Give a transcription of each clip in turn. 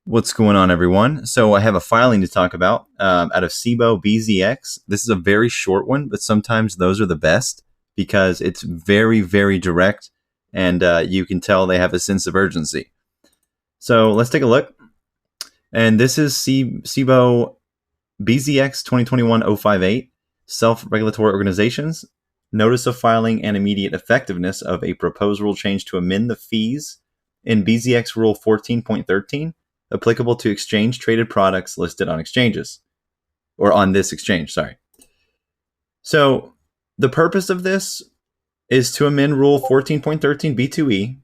What's going on, everyone? So I have a filing to talk about out of SR-CboeBZX. This is a very short one, but sometimes those are the best because it's very, very direct, and you can tell they have a sense of urgency. So let's take a look. And this is SR-CboeBZX-2021-058, Self-Regulatory Organizations, Notice of Filing and Immediate Effectiveness of a Proposed Rule Change to Amend the Fees in BZX Rule 14.13, applicable to exchange-traded products listed on exchanges, or on this exchange, sorry. So the purpose of this is to amend Rule 14.13 B2E,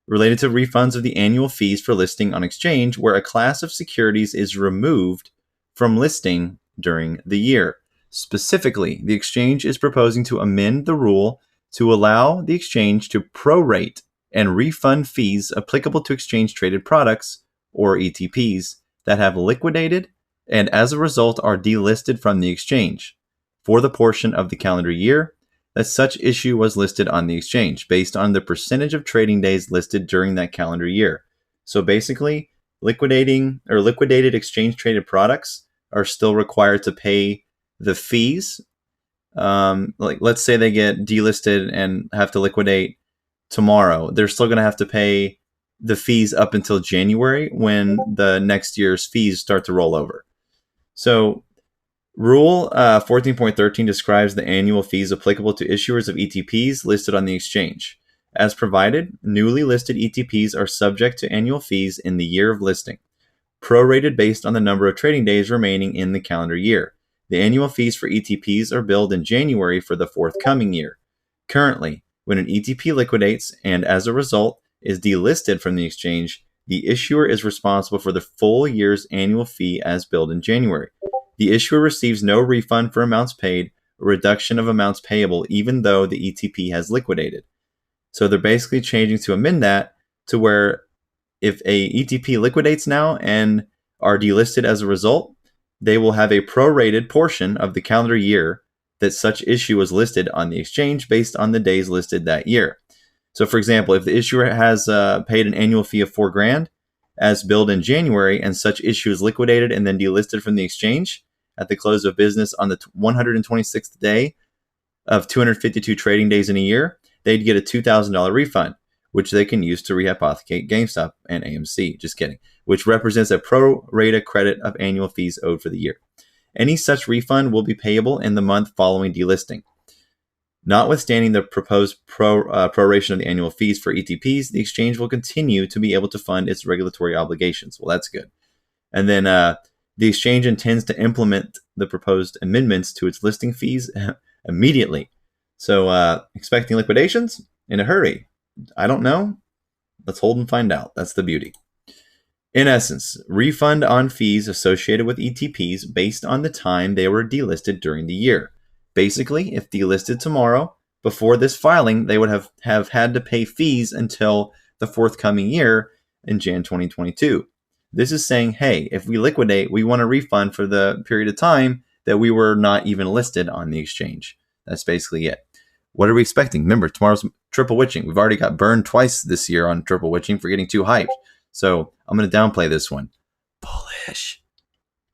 related to refunds of the annual fees for listing on exchange, where a class of securities is removed from listing during the year. Specifically, the exchange is proposing to amend the rule to allow the exchange to prorate and refund fees applicable to exchange-traded products, or ETPs, that have liquidated and as a result are delisted from the exchange for the portion of the calendar year that such issue was listed on the exchange, based on the percentage of trading days listed during that calendar year. So basically, liquidated exchange-traded products are still required to pay the fees. Like, let's say they get delisted and have to liquidate tomorrow. They're still going to have to pay the fees up until January, when the next year's fees start to roll over. So Rule 14.13 describes the annual fees applicable to issuers of ETPs listed on the exchange. As provided, newly listed ETPs are subject to annual fees in the year of listing, prorated based on the number of trading days remaining in the calendar year. The annual fees for ETPs are billed in January for the forthcoming year. Currently, when an ETP liquidates and as a result is delisted from the exchange, the issuer is responsible for the full year's annual fee as billed in January. The issuer receives no refund for amounts paid or reduction of amounts payable, even though the ETP has liquidated. So they're basically changing to amend that to where if a ETP liquidates now and are delisted as a result, they will have a prorated portion of the calendar year that such issue was listed on the exchange based on the days listed that year. So, for example, if the issuer has paid an annual fee of $4,000 as billed in January, and such issue is liquidated and then delisted from the exchange at the close of business on the 126th day of 252 trading days in a year, they'd get a $2,000 refund, which they can use to rehypothecate GameStop and AMC. Just kidding. Which represents a pro rata credit of annual fees owed for the year. Any such refund will be payable in the month following delisting. Notwithstanding the proposed proration of the annual fees for ETPs, the exchange will continue to be able to fund its regulatory obligations. Well, that's good. And then the exchange intends to implement the proposed amendments to its listing fees immediately. So expecting liquidations in a hurry? I don't know. Let's hold and find out. That's the beauty. In essence, refund on fees associated with ETPs based on the time they were delisted during the year. Basically, if delisted tomorrow, before this filing, they would have had to pay fees until the forthcoming year in Jan 2022. This is saying, hey, if we liquidate, we want a refund for the period of time that we were not even listed on the exchange. That's basically it. What are we expecting? Remember, tomorrow's triple witching. We've already got burned twice this year on triple witching for getting too hyped. So I'm going to downplay this one. Bullish.